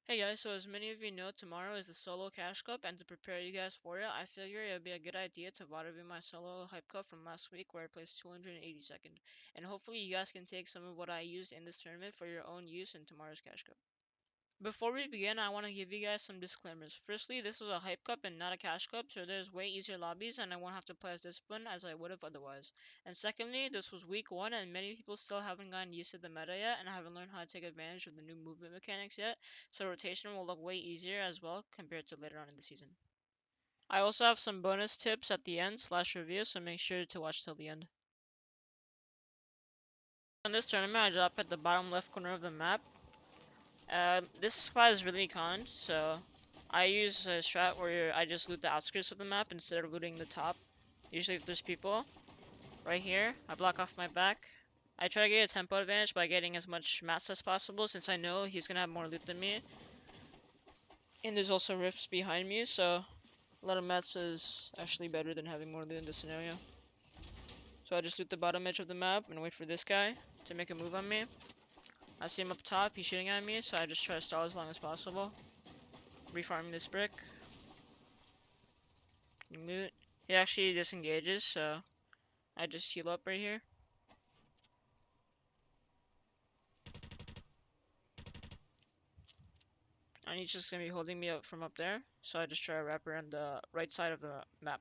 Hey guys, so as many of you know, tomorrow is the solo cash cup, and to prepare you guys for it, I figure it would be a good idea to VOD review my solo hype cup from last week where I placed 282nd, and hopefully you guys can take some of what I used in this tournament for your own use in tomorrow's cash cup. Before we begin, I want to give you guys some disclaimers. Firstly, this was a hype cup and not a cash cup, so there's way easier lobbies and I won't have to play as disciplined as I would have otherwise. And secondly, this was week 1 and many people still haven't gotten used to the meta yet and haven't learned how to take advantage of the new movement mechanics yet, so rotation will look way easier as well compared to later on in the season. I also have some bonus tips at the end / review, so make sure to watch till the end. In this tournament, I drop at the bottom left corner of the map. This spot is really con, so I use a strat where I just loot the outskirts of the map instead of looting the top. Usually if there's people, right here, I block off my back. I try to get a tempo advantage by getting as much mats as possible since I know he's gonna have more loot than me. And there's also rifts behind me, so a lot of mats is actually better than having more loot in this scenario. So I just loot the bottom edge of the map and wait for this guy to make a move on me. I see him up top, he's shooting at me, so I just try to stall as long as possible. Refarming this brick. Loot. He actually disengages, so I just heal up right here. And he's just gonna be holding me up from up there, so I just try to wrap around the right side of the map.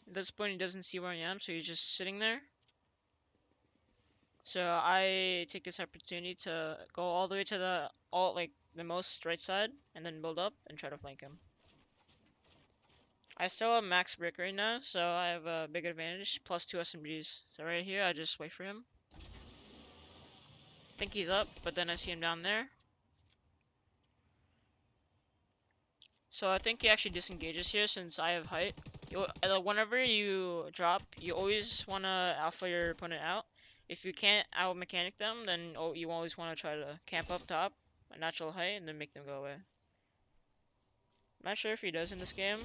At this point, he doesn't see where I am, so he's just sitting there. So I take this opportunity to go all the way to the most right side, and then build up and try to flank him. I still have max brick right now, so I have a big advantage, plus 2 SMGs. So right here, I just wait for him. Think he's up, but then I see him down there. So I think he actually disengages here since I have height. Whenever you drop, you always want to alpha your opponent out. If you can't out mechanic them, then you always want to try to camp up top at natural height and then make them go away. Not sure if he does in this game.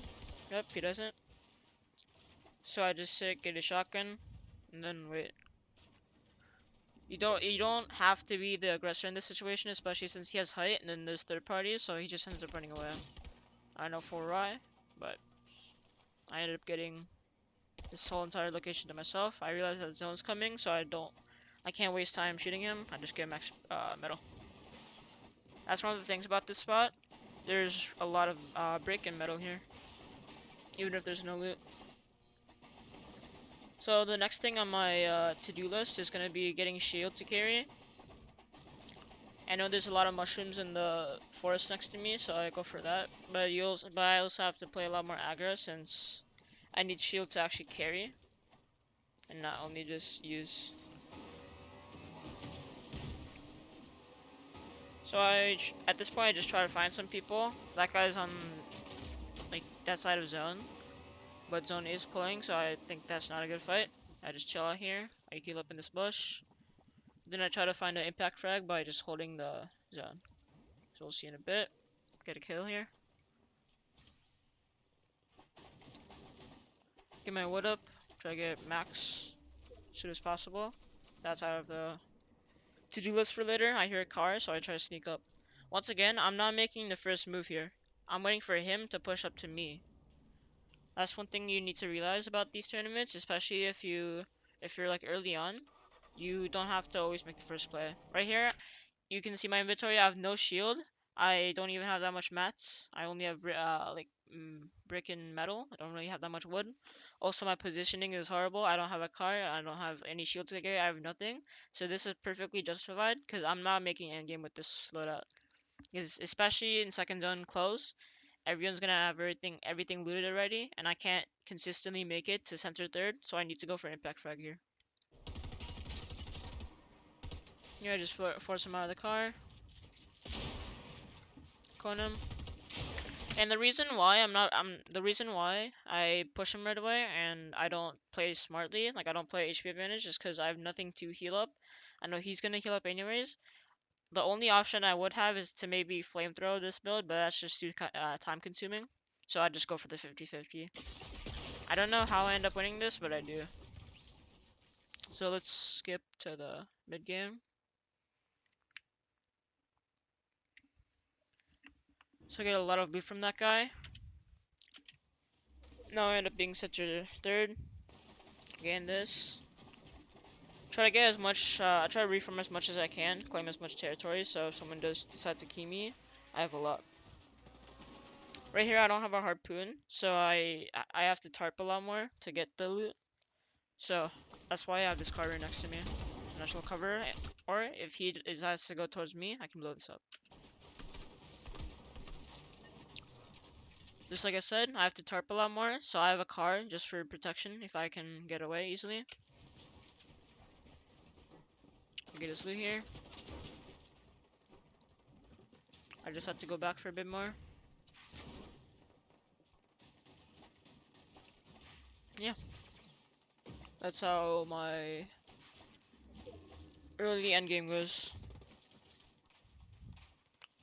Yep, he doesn't. So I just sit, get a shotgun, and then wait. You don't have to be the aggressor in this situation, especially since he has height and then there's third parties, so he just ends up running away. I don't know for why, but I ended up getting this whole entire location to myself. I realized that the zone's coming, so I can't waste time shooting him. I just get max metal. That's one of the things about this spot. There's a lot of brick and metal here, even if there's no loot. So the next thing on my to-do list is gonna be getting shield to carry. I know there's a lot of mushrooms in the forest next to me, so I go for that. But I also have to play a lot more aggro since I need shield to actually carry, and not only just use. So at this point, I just try to find some people. That guy's on like that side of zone, but zone is pulling, so I think that's not a good fight. I just chill out here. I heal up in this bush. Then I try to find an impact frag by just holding the zone. So we'll see in a bit. Get a kill here. Get my wood up. Try to get max as soon as possible. That's out of the to-do list for later. I hear a car, so I try to sneak up. Once again, I'm not making the first move here. I'm waiting for him to push up to me. That's one thing you need to realize about these tournaments, especially if you're like early on. You don't have to always make the first play. Right here, you can see my inventory. I have no shield. I don't even have that much mats. I only have brick and metal. I don't really have that much wood. Also, my positioning is horrible. I don't have a car. I don't have any shield to carry. I have nothing. So this is perfectly justified because I'm not making endgame with this loadout. Because especially in second zone close, everyone's gonna have everything looted already, and I can't consistently make it to center third, so I need to go for impact frag here. Yeah, just force him out of the car. Cone him. And the reason why I push him right away and I don't play smartly, like I don't play HP advantage, is because I have nothing to heal up. I know he's gonna heal up anyways. The only option I would have is to maybe flamethrow this build, but that's just too time consuming. So I just go for the 50-50. I don't know how I end up winning this, but I do. So let's skip to the mid game. So I get a lot of loot from that guy. Now I end up being sector third. Gain this. Try to get as much, try to reform as much as I can, claim as much territory, so if someone does decide to key me, I have a lot. Right here I don't have a harpoon, so I have to tarp a lot more to get the loot. So that's why I have this car right next to me. National cover, or if he decides to go towards me, I can blow this up. Just like I said, I have to tarp a lot more, so I have a car just for protection if I can get away easily. Get his loot here. I just have to go back for a bit more. Yeah. That's how my early endgame goes.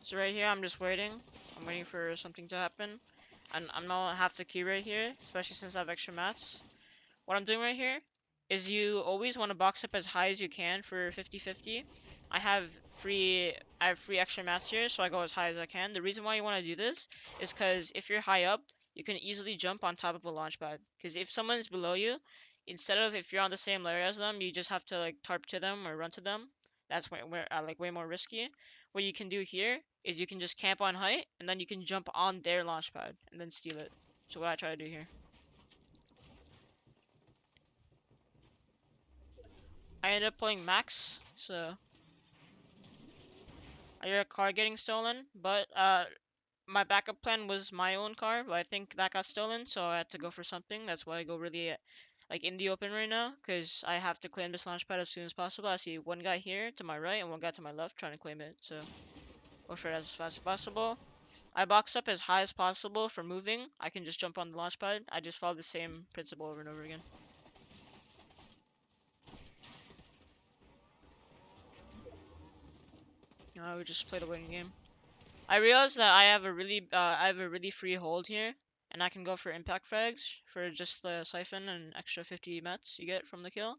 So right here, I'm just waiting. I'm waiting for something to happen. And I'm not half the key right here, especially since I have extra mats. What I'm doing right here is you always want to box up as high as you can for 50-50. I have free extra mats here, so I go as high as I can. The reason why you want to do this is because if you're high up, you can easily jump on top of a launch pad. Because if someone's below you, instead of if you're on the same layer as them, you just have to like tarp to them or run to them. That's like way more risky. What you can do here is you can just camp on height, and then you can jump on their launch pad and then steal it. So what I try to do here. I ended up playing max, so I hear a car getting stolen, but my backup plan was my own car, but I think that got stolen, so I had to go for something. That's why I go really like in the open right now, because I have to claim this launch pad as soon as possible. I see one guy here to my right and one guy to my left trying to claim it, so go for it as fast as possible. I box up as high as possible for moving. I can just jump on the launch pad. I just follow the same principle over and over again. We just played a waiting game. I realized that I have a really free hold here, and I can go for impact frags for just the siphon and extra 50 mets you get from the kill.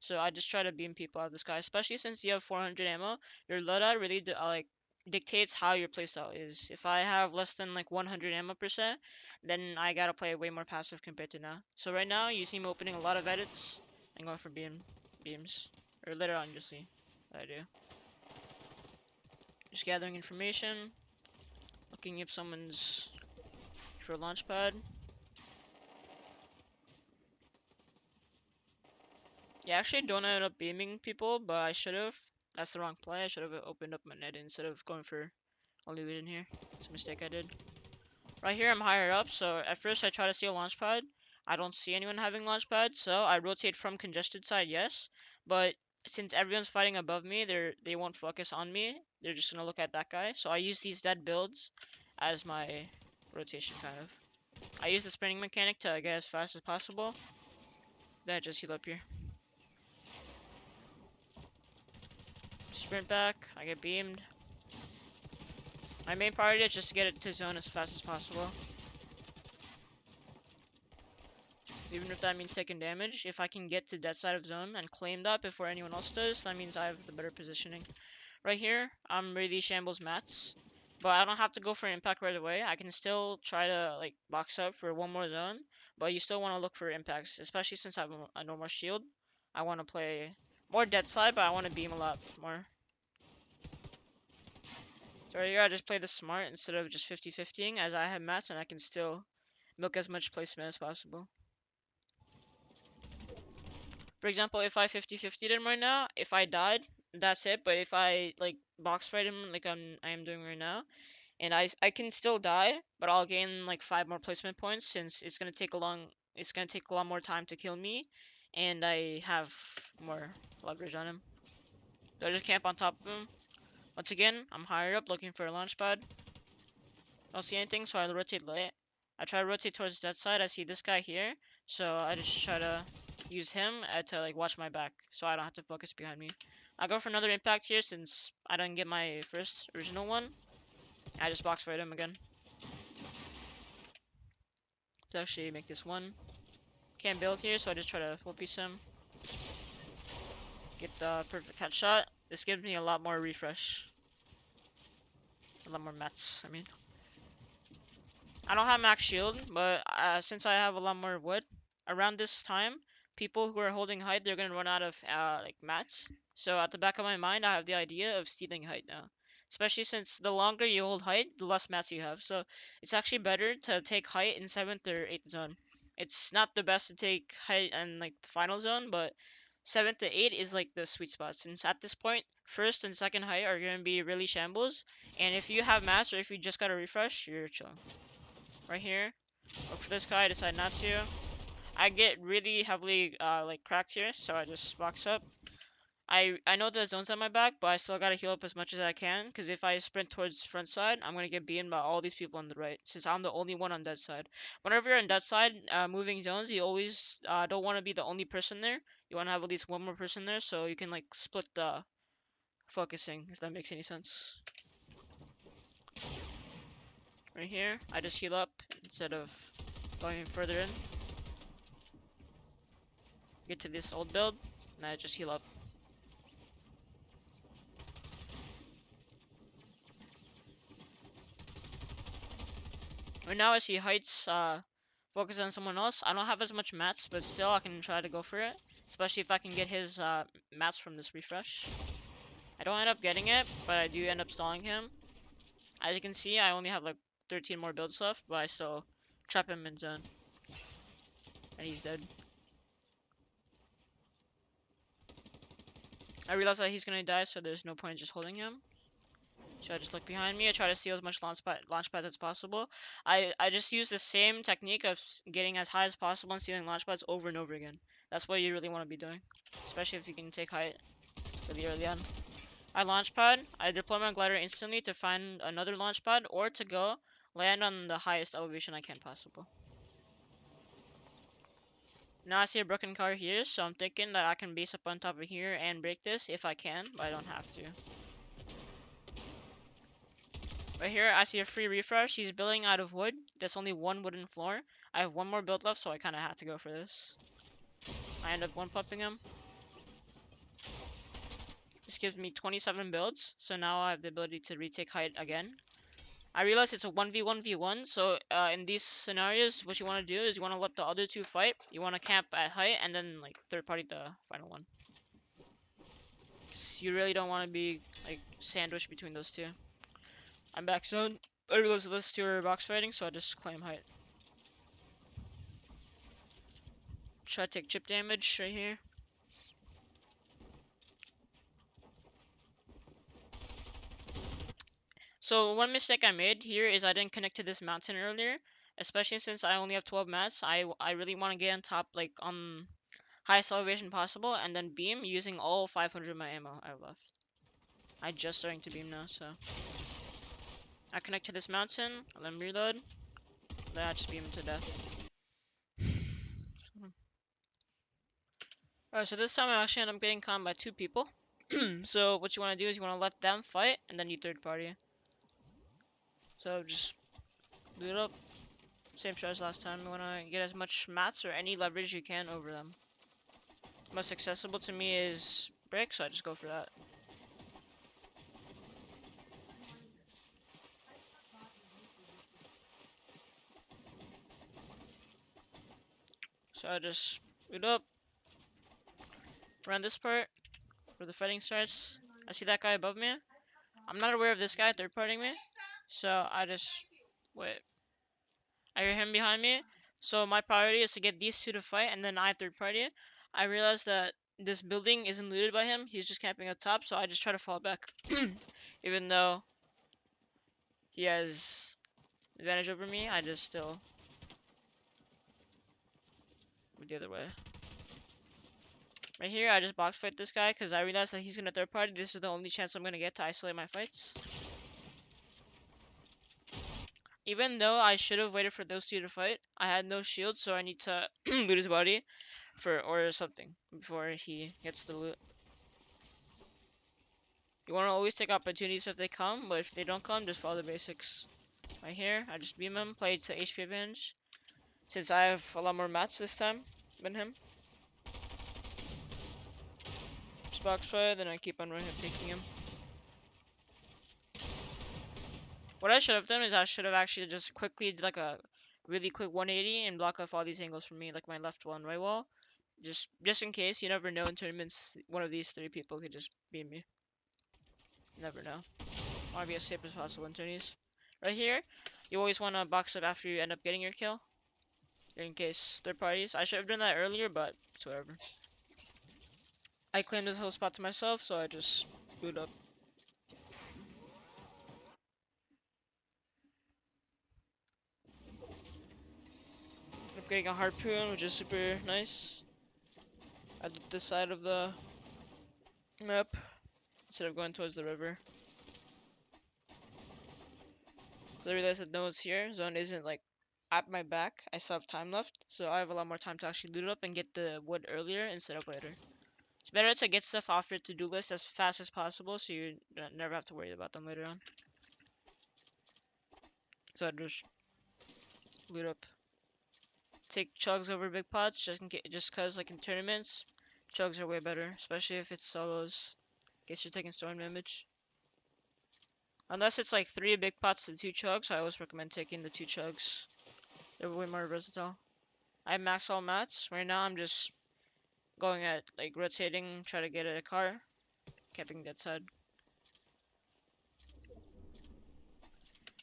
So I just try to beam people out of the sky, especially since you have 400 ammo. Your loadout really like dictates how your playstyle is. If I have less than like 100 ammo per set, then I gotta play way more passive compared to now. So right now you see me opening a lot of edits and going for beams, or later on you'll see what I do. Just gathering information. Looking if someone's for a launch pad. Yeah, actually don't end up beaming people, but I should have. That's the wrong play. I should have opened up my net instead of going for I'll leave it in here. It's a mistake I did. Right here I'm higher up, so at first I try to see a launch pad. I don't see anyone having launch pad, so I rotate from congested side, yes. But since everyone's fighting above me, they won't focus on me. They're just gonna look at that guy. So I use these dead builds as my rotation kind of. I use the sprinting mechanic to get as fast as possible. Then I just heal up here. Sprint back, I get beamed. My main priority is just to get it to zone as fast as possible. Even if that means taking damage, if I can get to that side of zone and claim that before anyone else does, that means I have the better positioning. Right here, I'm really shambles mats. But I don't have to go for impact right away. I can still try to like box up for one more zone. But you still want to look for impacts, especially since I have a normal shield. I want to play more dead side, but I want to beam a lot more. So right here, I just play this smart instead of just 50-50ing, as I have mats and I can still milk as much placement as possible. For example, if I 50-50'd him right now, if I died, that's it. But if I like box fight him like I am doing right now, and I can still die, but I'll gain like 5 more placement points since it's gonna take a lot more time to kill me, and I have more leverage on him. So I just camp on top of him. Once again, I'm higher up looking for a launch pad. Don't see anything, so I rotate late. I try to rotate towards that side. I see this guy here, so I just try to use him to like watch my back, so I don't have to focus behind me. I go for another impact here since I didn't get my first original one. I just box fight him again to actually make this one. Can't build here, so I just try to full piece him. Get the perfect headshot. This gives me a lot more refresh. A lot more mats, I mean. I don't have max shield, but since I have a lot more wood, around this time, people who are holding height, they're gonna run out of like mats. So at the back of my mind, I have the idea of stealing height now. Especially since the longer you hold height, the less mats you have. So it's actually better to take height in 7th or 8th zone. It's not the best to take height in like the final zone, but 7th to 8 is like the sweet spot. Since at this point, first and second height are gonna be really shambles. And if you have mats or if you just got a refresh, you're chilling. Right here. Look for this guy, I decide not to. I get really heavily like cracked here, so I just box up. I know the zone's on my back, but I still gotta heal up as much as I can, because if I sprint towards front side, I'm gonna get beaten by all these people on the right, since I'm the only one on that side. Whenever you're on that side, moving zones, you always don't want to be the only person there. You want to have at least one more person there, so you can like split the focusing, if that makes any sense. Right here, I just heal up instead of going further in. Get to this old build, and I just heal up. Right now I see heights focus on someone else. I don't have as much mats, but still I can try to go for it. Especially if I can get his mats from this refresh. I don't end up getting it, but I do end up stalling him. As you can see, I only have like 13 more builds left, but I still trap him in zone. And he's dead. I realize that he's gonna die, so there's no point in just holding him. So I just look behind me. I try to steal as much launch pads as possible. I just use the same technique of getting as high as possible and stealing launch pads over and over again. That's what you really want to be doing, especially if you can take height really early on. I launch pad. I deploy my glider instantly to find another launch pad or to go land on the highest elevation I can possible. Now I see a broken car here, so I'm thinking that I can base up on top of here and break this if I can, but I don't have to. Right here, I see a free refresh. He's building out of wood. There's only one wooden floor. I have one more build left, so I kind of had to go for this. I end up one-pumping him. This gives me 27 builds, so now I have the ability to retake height again. I realize it's a 1v1v1, so in these scenarios, what you want to do is you want to let the other two fight. You want to camp at height, and then like third party the final one. 'Cause you really don't want to be like sandwiched between those two. I'm back zone. I realize those two are box fighting, so I just claim height. Try to take chip damage right here. So one mistake I made here is I didn't connect to this mountain earlier, especially since I only have 12 mats. I really want to get on top, like on highest elevation possible, and then beam using all 500 of my ammo I have left. I just starting to beam now, so I connect to this mountain, let me reload, then I just beam him to death. Alright, so this time I actually end up getting caught by two people. So what you want to do is you want to let them fight, and then you third party. So just loot up. Same strat as last time. You want to get as much mats or any leverage you can over them. Most accessible to me is brick, so I just go for that. So I just loot up. Around this part, where the fighting starts. I see that guy above me. I'm not aware of this guy third partying me. So I just wait. I hear him behind me. So my priority is to get these two to fight, and then I third party. I realize that this building isn't looted by him. He's just camping up top, so I just try to fall back. Even though he has advantage over me, I just still go the other way. Right here, I just box fight this guy because I realize that he's gonna third party. This is the only chance I'm gonna get to isolate my fights. Even though I should have waited for those two to fight, I had no shield, so I need to loot his body or something before he gets the loot. You want to always take opportunities if they come, but if they don't come, just follow the basics. Right here, I just beam him, play to HP advantage, since I have a lot more mats this time than him. Just box fight, then I keep on running taking him. What I should have done is I should have actually just quickly did like a really quick 180 and block off all these angles for me, like my left wall and right wall. Just in case, you never know in tournaments, one of these three people could just beat me. You never know. I want to be as safe as possible in tourneys. Right here, you always want to box up after you end up getting your kill. In case third parties. I should have done that earlier, but it's whatever. I claimed this whole spot to myself, so I just boot up. I'm getting a harpoon, which is super nice. I did this side of the map instead of going towards the river. I realized that no one's here. Zone isn't like at my back. I still have time left, so I have a lot more time to actually loot up and get the wood earlier instead of later. It's better to get stuff off your to-do list as fast as possible, so you never have to worry about them later on. So I just loot up. Take chugs over big pots, just cause like in tournaments, chugs are way better, especially if it's solos. In case you're taking storm damage. Unless it's like 3 big pots to 2 chugs, I always recommend taking the 2 chugs. They're way more versatile. I have max all mats. Right now I'm just going at like rotating, try to get at a car, camping that side.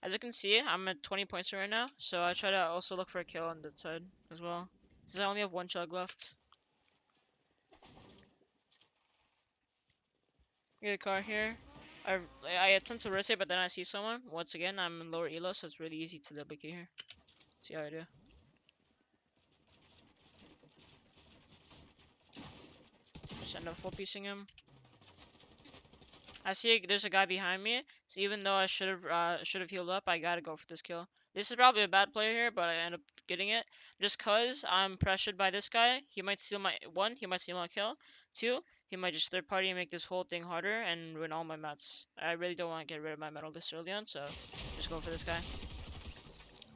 As you can see, I'm at 20 points right now, so I try to also look for a kill on that side as well. Since I only have 1 chug left. Get a car here. I attempt to rotate, but then I see someone. Once again, I'm in lower elo, so it's really easy to double key here. See how I do. Just end up full piecing him. I see there's a guy behind me, so even though I should have healed up, I gotta go for this kill. This is probably a bad play here, but I end up getting it. Just cause I'm pressured by this guy, he might steal my he might steal my kill. 2, he might just third party and make this whole thing harder and ruin all my mats. I really don't want to get rid of my metal this early on, so just go for this guy.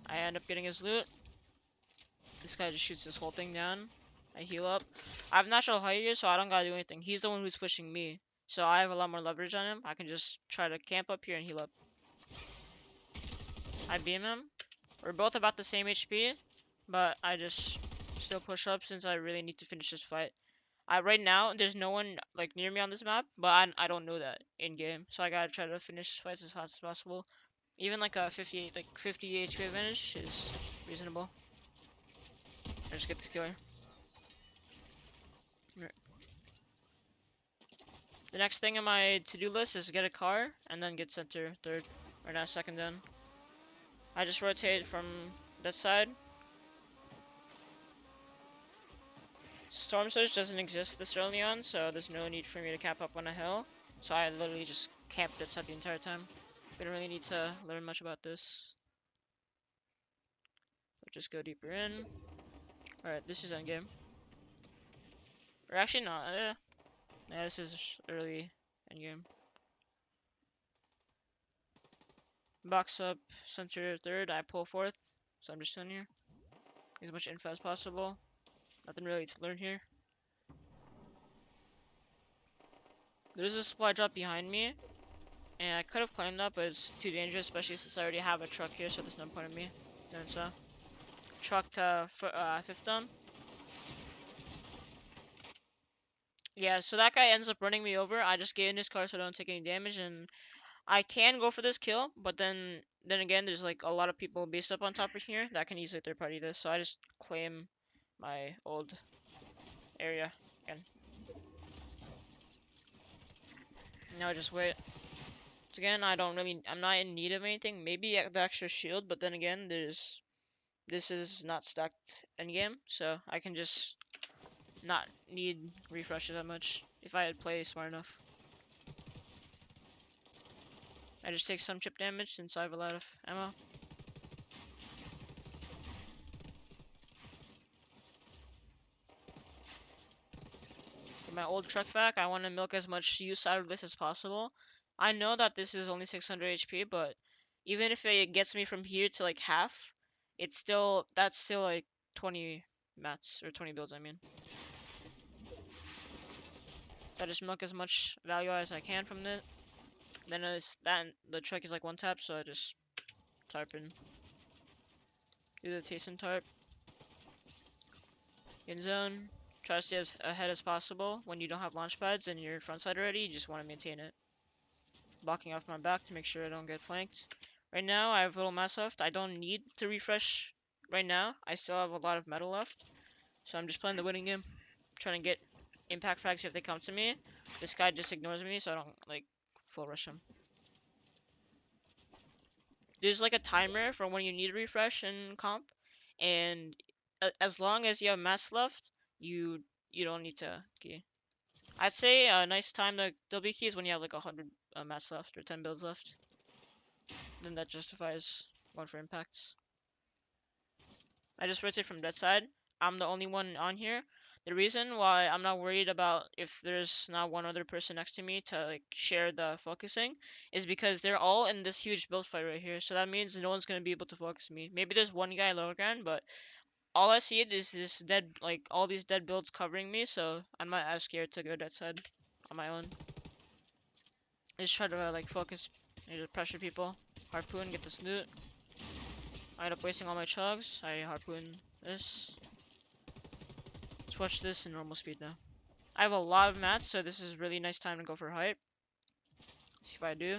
I end up getting his loot. This guy just shoots this whole thing down. I heal up. I have natural height here, so I don't gotta do anything. He's the one who's pushing me. So I have a lot more leverage on him. I can just try to camp up here and heal up. I beam him. We're both about the same HP, but I just still push up since I really need to finish this fight. Right now, there's no one like near me on this map, but I don't know that in game. So I gotta try to finish fights as fast as possible. Even like a 50 HP advantage is reasonable. I just get this killer. Right. The next thing on my to-do list is get a car and then get center third. Or not second then. I just rotate from that side. Storm Surge doesn't exist this early on, so there's no need for me to cap up on a hill. So I literally just camped that side the entire time. We don't really need to learn much about this. So just go deeper in. Alright, this is endgame. Or actually not. Yeah, this is early endgame. Box up, center third, I pull fourth. So I'm just in here. Get as much info as possible. Nothing really to learn here. There's a supply drop behind me. And I could have climbed that, but it's too dangerous, especially since I already have a truck here, so there's no point in me doing so. Truck to 5th zone. Yeah, so that guy ends up running me over. I just get in his car so I don't take any damage, and I can go for this kill, but then again, there's like a lot of people based up on top of here that can easily third party this, so I just claim my old area again. Now I just wait. So again, I'm not in need of anything. Maybe the extra shield, but then again, this is not stacked endgame, so I can just not need refreshes that much if I had played smart enough. I just take some chip damage since I have a lot of ammo. Get my old truck back. I want to milk as much use out of this as possible. I know that this is only 600 HP, but even if it gets me from here to like half, that's still like 20 mats or 20 builds. I mean, I just milk as much value as I can from it. Then the truck is like one tap, so I just tarping. Do the Tayson tarp. In zone. Try to stay as ahead as possible. When you don't have launch pads and your front side already, you just want to maintain it. Blocking off my back to make sure I don't get flanked. Right now, I have little mass left. I don't need to refresh right now. I still have a lot of metal left. So I'm just playing the winning game. Trying to get impact frags if they come to me. This guy just ignores me, so I don't, like, full rush him. There's, like, a timer for when you need to refresh in comp. And as long as you have mass left, you don't need to key. I'd say a nice time to double key is when you have, like, 100 mats left or 10 builds left. Then that justifies going for impacts. I just rotate from that side. I'm the only one on here. The reason why I'm not worried about if there's not one other person next to me to like share the focusing is because they're all in this huge build fight right here. So that means no one's gonna be able to focus me. Maybe there's one guy lower ground, but all I see is this dead, like all these dead builds covering me. So I'm not as scared to go that side on my own. I just try to like focus, pressure people, harpoon, get this loot. I end up wasting all my chugs. I harpoon this. Let's watch this in normal speed now. I have a lot of mats, so this is really nice time to go for hype. Let's see if I do.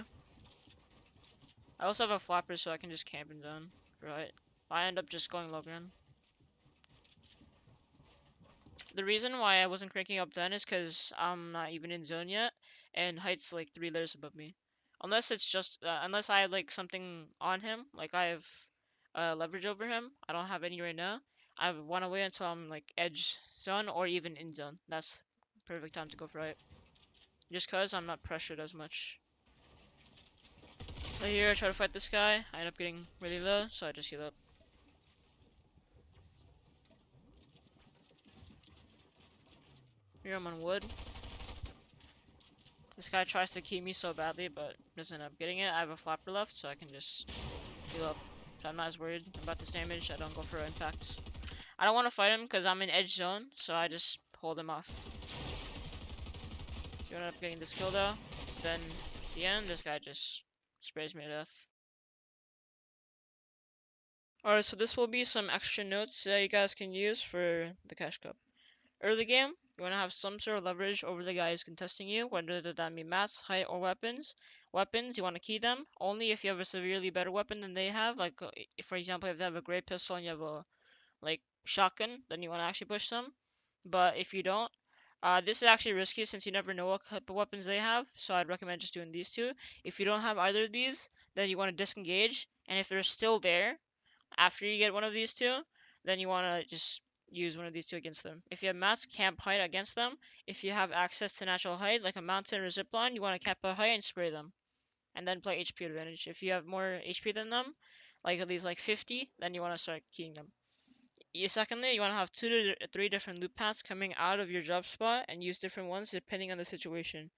I also have a flapper, so I can just camp in zone for hype. I end up just going low ground. The reason why I wasn't cranking up then is because I'm not even in zone yet, and height's like 3 layers above me. Unless it's just, unless I have like something on him, like I have leverage over him. I don't have any right now. I want to wait until I'm like edge zone or even in zone. That's perfect time to go for it. Just cause I'm not pressured as much. So here I try to fight this guy. I end up getting really low, so I just heal up. Here I'm on wood. This guy tries to keep me so badly, but doesn't end up getting it. I have a flapper left, so I can just heal up. So I'm not as worried about this damage. I don't go for impacts. I don't want to fight him because I'm in edge zone, so I just hold him off. You end up getting this kill though. Then at the end, this guy just sprays me to death. Alright, so this will be some extra notes that you guys can use for the cash cup. Early game, you want to have some sort of leverage over the guys contesting you, whether that be mats, height, or weapons. Weapons, you want to key them only if you have a severely better weapon than they have. Like, for example, if they have a great pistol and you have a like shotgun, then you want to actually push them. But if you don't, this is actually risky since you never know what type of weapons they have. So I'd recommend just doing these two. If you don't have either of these, then you want to disengage. And if they're still there after you get one of these two, then you want to just use one of these two against them. If you have mats, camp height against them. If you have access to natural height, like a mountain or zip line, you want to cap a height and spray them. And then play HP advantage. If you have more HP than them, like at least like 50, then you want to start keying them. Secondly, you want to have 2 to 3 different loop paths coming out of your drop spot and use different ones depending on the situation.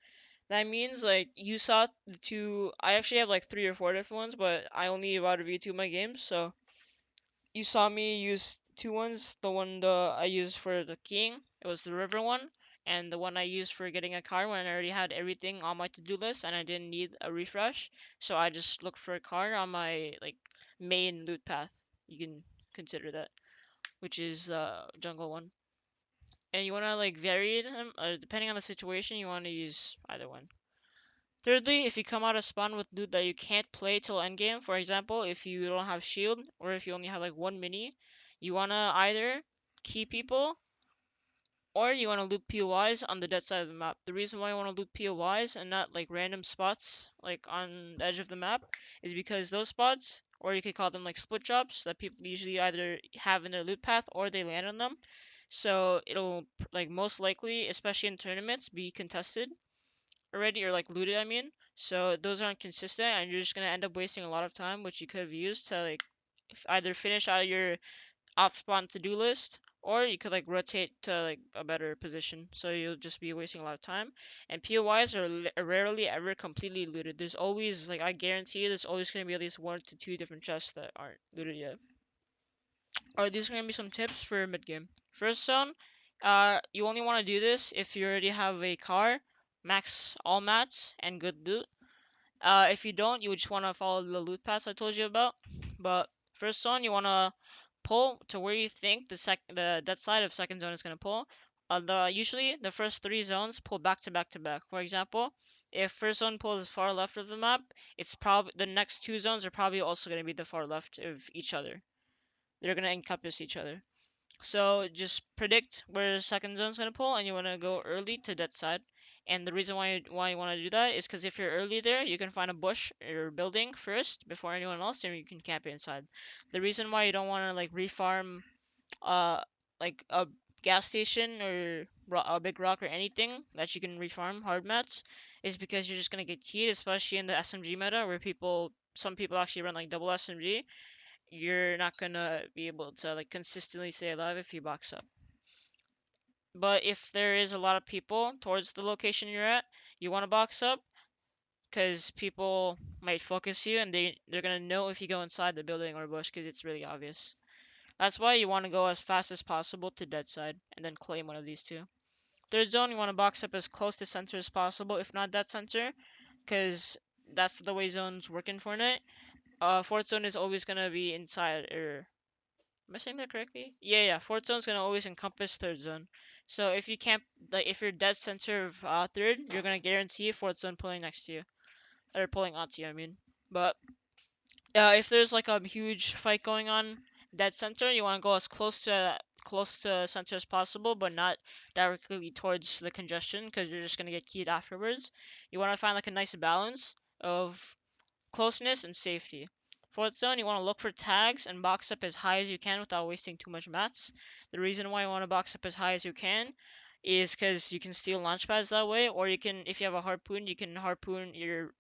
That means like you saw the two. I actually have like 3 or 4 different ones, but I only about review 2 of my games, so you saw me use 2 ones. The one I used for the keying, it was the river one, and the one I used for getting a car when I already had everything on my to-do list and I didn't need a refresh. So I just looked for a car on my like main loot path. You can consider that, which is jungle one. And you want to like vary them, depending on the situation, you want to use either one. Thirdly, if you come out of spawn with loot that you can't play till endgame, for example, if you don't have shield or if you only have like 1 mini, you want to either key people or you want to loot POIs on the dead side of the map. The reason why you want to loot POIs and not like random spots like on the edge of the map is because those spots, or you could call them like split drops, that people usually either have in their loot path or they land on them. So it'll like most likely, especially in tournaments, be contested already or like looted, I mean. So those aren't consistent and you're just gonna end up wasting a lot of time, which you could have used to like either finish out your off spawn to-do list, or you could like rotate to like a better position. So you'll just be wasting a lot of time. And POIs are rarely ever completely looted. There's always like I guarantee you, there's always gonna be at least 1 to 2 different chests that aren't looted yet. Alright, these are gonna be some tips for mid game. First zone, you only want to do this if you already have a car, max all mats, and good loot. If you don't, you just want to follow the loot paths I told you about. But first zone, you wanna pull to where you think the dead side of second zone is gonna pull. Usually the first three zones pull back to back to back. For example, if first zone pulls far left of the map, it's probably the next two zones are probably also gonna be the far left of each other. They're gonna encompass each other. So just predict where second zone's gonna pull, and you wanna go early to that side. And the reason why you wanna do that is because if you're early there, you can find a bush or building first before anyone else, and you can camp it inside. The reason why you don't wanna like refarm uh like a gas station or a big rock or anything that you can refarm hard mats is because you're just gonna get keyed, especially in the SMG meta where some people actually run like double SMG. You're not gonna be able to like consistently stay alive if you box up. But if there is a lot of people towards the location you're at, you want to box up because people might focus you and they're gonna know if you go inside the building or bush because it's really obvious. That's why you want to go as fast as possible to dead side and then claim one of these two. Third zone, you want to box up as close to center as possible, if not dead center, because that's the way zones work in Fortnite. Fourth zone is always gonna be inside or am I saying that correctly? Yeah. Fourth zone's gonna always encompass third zone. So if you can't, like, if you're dead center of third, you're gonna guarantee fourth zone pulling next to you or pulling onto you. I mean, but if there's like a huge fight going on dead center, you want to go as close to center as possible, but not directly towards the congestion because you're just gonna get keyed afterwards. You want to find like a nice balance of closeness and safety. Fourth zone, you want to look for tags and box up as high as you can without wasting too much mats. The reason why you want to box up as high as you can is because you can steal launch pads that way, or you can, if you have a harpoon, you can harpoon you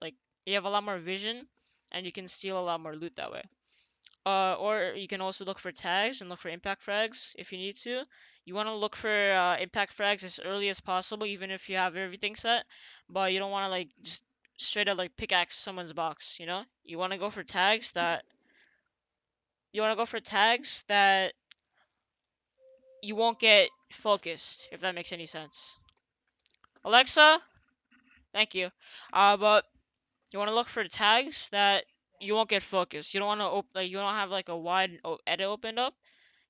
have a lot more vision, and you can steal a lot more loot that way. Or you can also look for tags and look for impact frags if you need to. You want to look for impact frags as early as possible, even if you have everything set. But you don't want to like just straight up like pickaxe someone's box. You know, you want to go for tags that you won't get focused, if that makes any sense. Alexa, thank you. But you want to look for tags that you won't get focused. You don't want to you don't have like a wide edit opened up.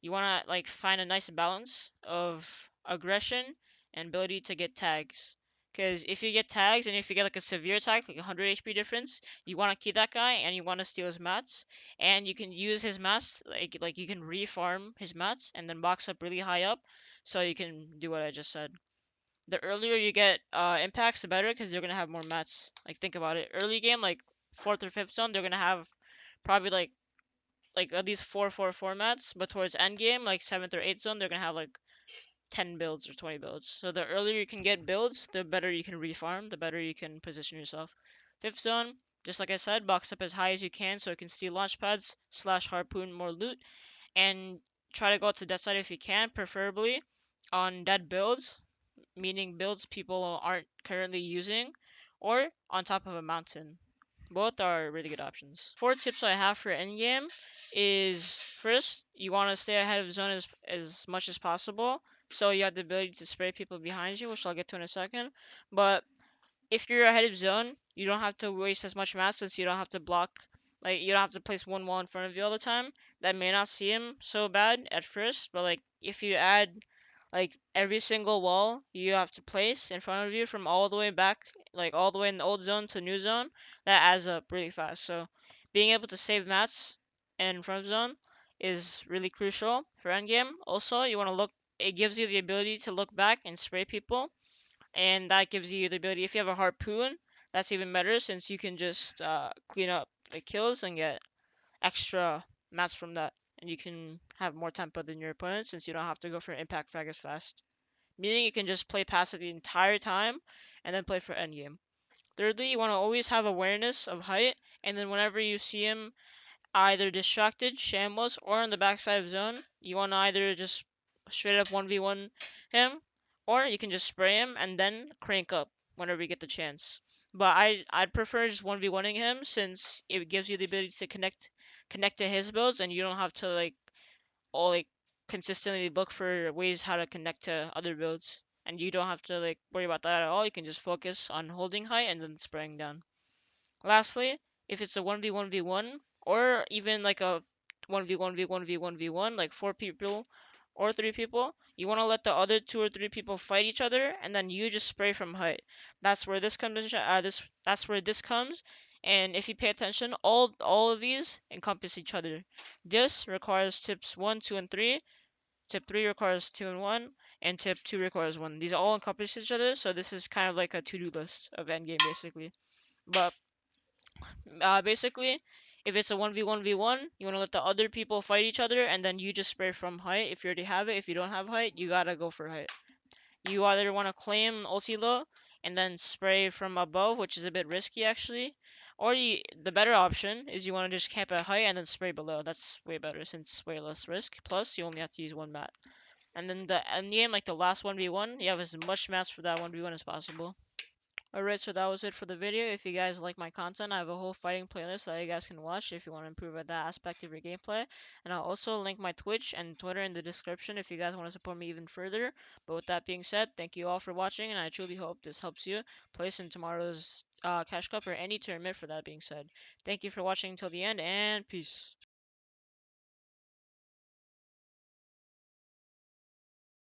You want to like find a nice balance of aggression and ability to get tags. Because if you get tags and if you get like a severe tag, like 100 HP difference, you want to keep that guy and you want to steal his mats. And you can use his mats, like you can refarm his mats and then box up really high up so you can do what I just said. The earlier you get impacts, the better because they're going to have more mats. Like think about it. Early game, like 4th or 5th zone, they're going to have probably like at least 4 formats, but towards end game, like 7th or 8th zone, they're gonna have like 10 builds or 20 builds. So the earlier you can get builds, the better you can refarm, the better you can position yourself. 5th zone, just like I said, box up as high as you can so you can steal launch pads slash harpoon more loot, and try to go to dead side if you can, preferably on dead builds, meaning builds people aren't currently using, or on top of a mountain. Both are really good options. 4 tips I have for endgame is first, you want to stay ahead of zone as much as possible. So you have the ability to spray people behind you, which I'll get to in a second. But if you're ahead of zone, you don't have to waste as much mass since you don't have to you don't have to place one wall in front of you all the time. That may not seem so bad at first, but like if you add like every single wall you have to place in front of you from all the way back, like all the way in the old zone to new zone, that adds up really fast. So being able to save mats in front of zone is really crucial for endgame. Also, you want to look. It gives you the ability to look back and spray people, and that gives you the ability. If you have a harpoon, that's even better since you can just clean up the kills and get extra mats from that, and you can have more tempo than your opponent since you don't have to go for impact frag as fast. Meaning you can just play passive the entire time and then play for endgame. Thirdly, you want to always have awareness of height, and then whenever you see him either distracted, shambles, or on the backside of zone, you want to either just straight up 1v1 him, or you can just spray him and then crank up whenever you get the chance. But I'd prefer just 1v1ing him since it gives you the ability to connect to his builds and you don't have to all consistently look for ways how to connect to other builds. And you don't have to worry about that at all. You can just focus on holding height and then spraying down. Lastly, if it's a 1v1v1 or even like a 1v1v1v1v1, like 4 people or 3 people, you want to let the other 2 or 3 people fight each other, and then you just spray from height. That's where this comes. That's where this comes. And if you pay attention, all of these encompass each other. This requires tips 1, 2, and 3. Tip 3 requires 2 and 1, and tip 2 requires 1. These all encompass each other, so this is kind of like a to-do list of endgame basically. But basically, if it's a 1v1v1, you want to let the other people fight each other, and then you just spray from height if you already have it. If you don't have height, you gotta go for height. You either want to claim ulti low and then spray from above, which is a bit risky actually, or the better option is you want to just camp at height and then spray below. That's way better since way less risk. Plus, you only have to use one mat. And then the end game, like the last 1v1, you have as much mats for that 1v1 as possible. Alright, so that was it for the video. If you guys like my content, I have a whole fighting playlist that you guys can watch if you want to improve at that aspect of your gameplay. And I'll also link my Twitch and Twitter in the description if you guys want to support me even further. But with that being said, thank you all for watching, and I truly hope this helps you place in tomorrow's Cash Cup or any tournament for that being said. Thank you for watching until the end, and peace.